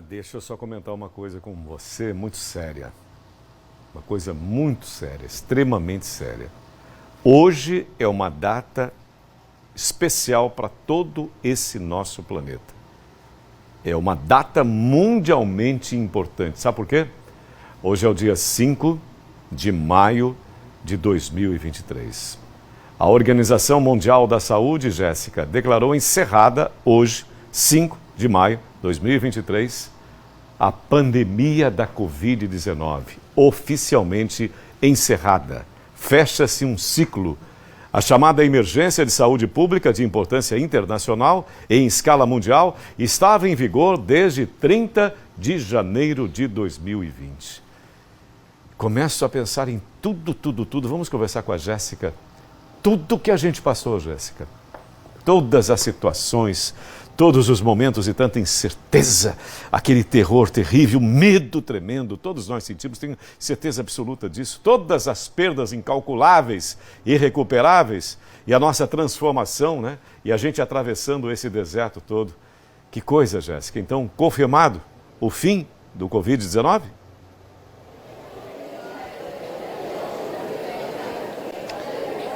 Deixa eu só comentar uma coisa com você muito séria. Uma coisa muito séria, extremamente séria. Hoje é uma data especial para todo esse nosso planeta. É uma data mundialmente importante. Sabe por quê? Hoje é o dia 5 de maio de 2023. A Organização Mundial da Saúde, Jéssica, declarou encerrada hoje, 5 de maio de 2023, a pandemia da Covid-19, oficialmente encerrada. Fecha-se um ciclo. A chamada emergência de saúde pública de importância internacional em escala mundial estava em vigor desde 30 de janeiro de 2020. Começo a pensar em tudo. Vamos conversar com a Jéssica. Tudo que a gente passou, Jéssica. Todas as situações, todos os momentos de tanta incerteza, aquele terror terrível, medo tremendo, todos nós sentimos, tenho certeza absoluta disso. Todas as perdas incalculáveis, irrecuperáveis, e a nossa transformação, né? E a gente atravessando esse deserto todo. Que coisa, Jéssica. Então, confirmado o fim do Covid-19?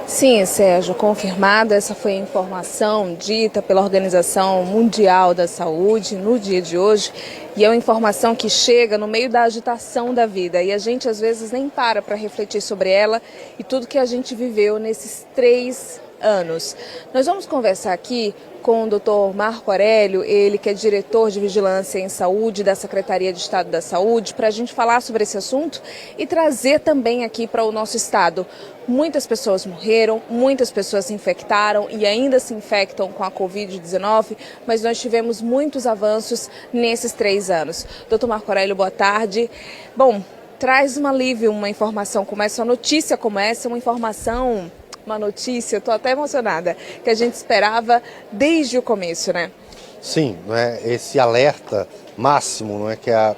Sim, Sérgio, confirmada. Essa foi a informação dita pela Organização Mundial da Saúde no dia de hoje. E é uma informação que chega no meio da agitação da vida. E a gente, às vezes, nem para refletir sobre ela e tudo que a gente viveu nesses 3 anos. Nós vamos conversar aqui com o Dr. Marco Aurélio, ele que é diretor de Vigilância em Saúde da Secretaria de Estado da Saúde, para a gente falar sobre esse assunto e trazer também aqui para o nosso estado. Muitas pessoas morreram, muitas pessoas se infectaram e ainda se infectam com a Covid-19, mas nós tivemos muitos avanços nesses 3 anos. Dr. Marco Aurélio, boa tarde. Bom, traz um alívio, uma informação como essa, uma notícia como essa, uma notícia, estou até emocionada, que a gente esperava desde o começo, né? Sim, esse alerta máximo, que a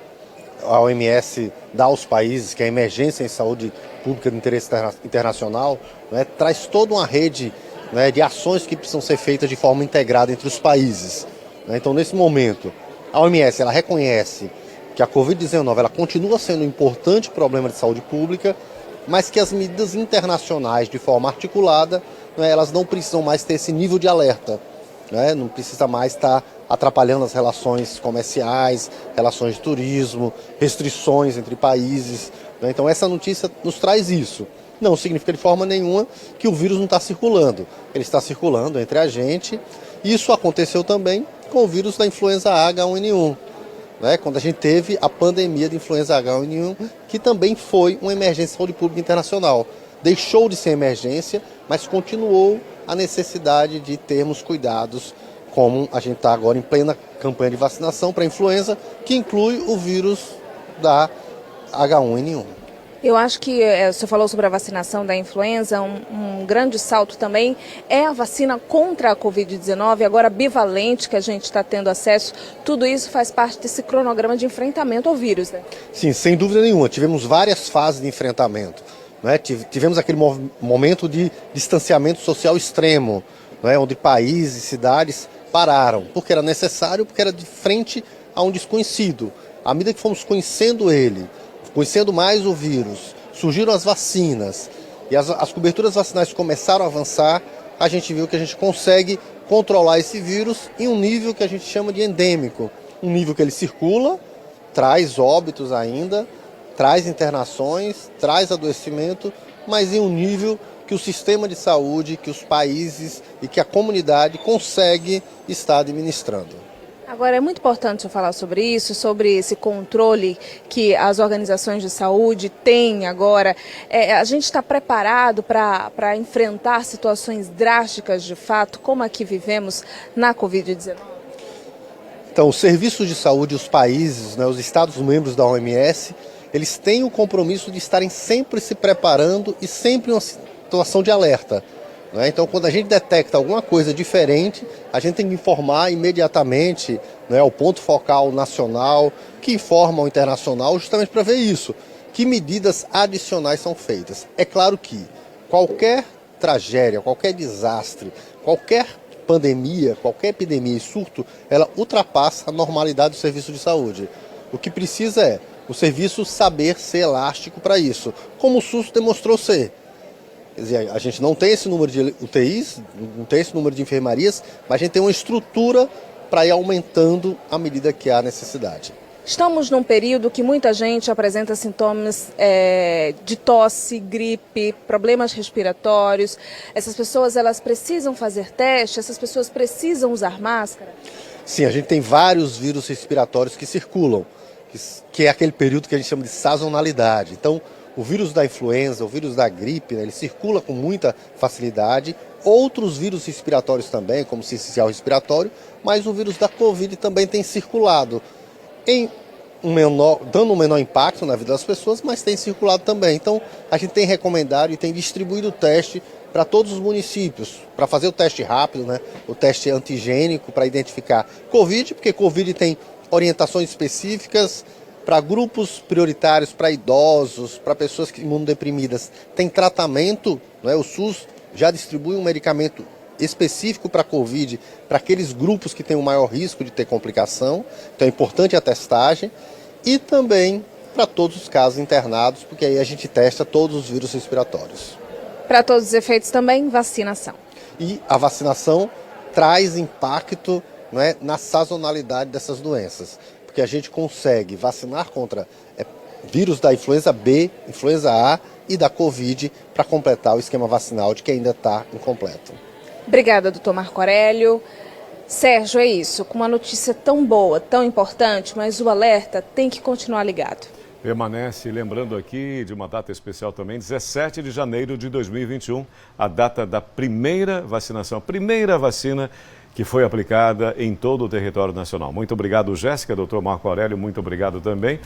OMS dá aos países, que é a emergência em saúde pública de interesse internacional, traz toda uma rede de ações que precisam ser feitas de forma integrada entre os países. Então, nesse momento, a OMS ela reconhece que a Covid-19 ela continua sendo um importante problema de saúde pública, mas que as medidas internacionais, de forma articulada, elas não precisam mais ter esse nível de alerta. Não precisa mais estar atrapalhando as relações comerciais, relações de turismo, restrições entre países. Então essa notícia nos traz isso. Não significa de forma nenhuma que o vírus não está circulando. Ele está circulando entre a gente. Isso aconteceu também com o vírus da influenza H1N1. Quando a gente teve a pandemia de influenza H1N1, que também foi uma emergência de saúde pública internacional. Deixou de ser emergência, mas continuou a necessidade de termos cuidados, como a gente está agora em plena campanha de vacinação para a influenza, que inclui o vírus da H1N1. Eu acho que você falou sobre a vacinação da influenza, um grande salto também é a vacina contra a Covid-19, agora bivalente, que a gente está tendo acesso. Tudo isso faz parte desse cronograma de enfrentamento ao vírus, né? Sim, sem dúvida nenhuma. Tivemos várias fases de enfrentamento. Tivemos aquele momento de distanciamento social extremo, onde países e cidades pararam, porque era necessário, porque era de frente a um desconhecido. À medida que fomos conhecendo ele, conhecendo mais o vírus, surgiram as vacinas e as coberturas vacinais começaram a avançar, a gente viu que a gente consegue controlar esse vírus em um nível que a gente chama de endêmico. Um nível que ele circula, traz óbitos ainda, traz internações, traz adoecimento, mas em um nível que o sistema de saúde, que os países e que a comunidade consegue estar administrando. Agora, é muito importante eu falar sobre isso, sobre esse controle que as organizações de saúde têm agora. A gente está preparado para enfrentar situações drásticas, de fato, como a que vivemos na Covid-19? Então, os serviços de saúde, os países, os Estados-membros da OMS, eles têm o compromisso de estarem sempre se preparando e sempre em uma situação de alerta. Então, quando a gente detecta alguma coisa diferente, a gente tem que informar imediatamente o ponto focal nacional, que informa o internacional, justamente para ver isso. Que medidas adicionais são feitas? É claro que qualquer tragédia, qualquer desastre, qualquer pandemia, qualquer epidemia e surto, ela ultrapassa a normalidade do serviço de saúde. O que precisa é o serviço saber ser elástico para isso, como o SUS demonstrou ser. Quer dizer, a gente não tem esse número de UTIs, não tem esse número de enfermarias, mas a gente tem uma estrutura para ir aumentando à medida que há necessidade. Estamos num período que muita gente apresenta sintomas de tosse, gripe, problemas respiratórios. Essas pessoas, elas precisam fazer teste? Essas pessoas precisam usar máscara? Sim, a gente tem vários vírus respiratórios que circulam, que é aquele período que a gente chama de sazonalidade. Então, o vírus da influenza, o vírus da gripe, né, ele circula com muita facilidade. Outros vírus respiratórios também, como o sincicial respiratório, mas o vírus da Covid também tem circulado, dando um menor impacto na vida das pessoas, mas tem circulado também. Então, a gente tem recomendado e tem distribuído o teste para todos os municípios, para fazer o teste rápido, né, o teste antigênico para identificar Covid, porque Covid tem orientações específicas para grupos prioritários, para idosos, para pessoas imunodeprimidas. Tem tratamento, não é? O SUS já distribui um medicamento específico para Covid, para aqueles grupos que têm o maior risco de ter complicação. Então é importante a testagem. E também para todos os casos internados, porque aí a gente testa todos os vírus respiratórios. Para todos os efeitos também, vacinação. E a vacinação traz impacto, não é, na sazonalidade dessas doenças, porque a gente consegue vacinar contra vírus da influenza B, influenza A e da Covid para completar o esquema vacinal de que ainda está incompleto. Obrigada, doutor Marco Aurélio. Sérgio, é isso. Com uma notícia tão boa, tão importante, mas o alerta tem que continuar ligado. Permanece, lembrando aqui de uma data especial também, 17 de janeiro de 2021, a data da primeira vacinação, a primeira vacina que foi aplicada em todo o território nacional. Muito obrigado, Jéssica, doutor Marco Aurélio, muito obrigado também.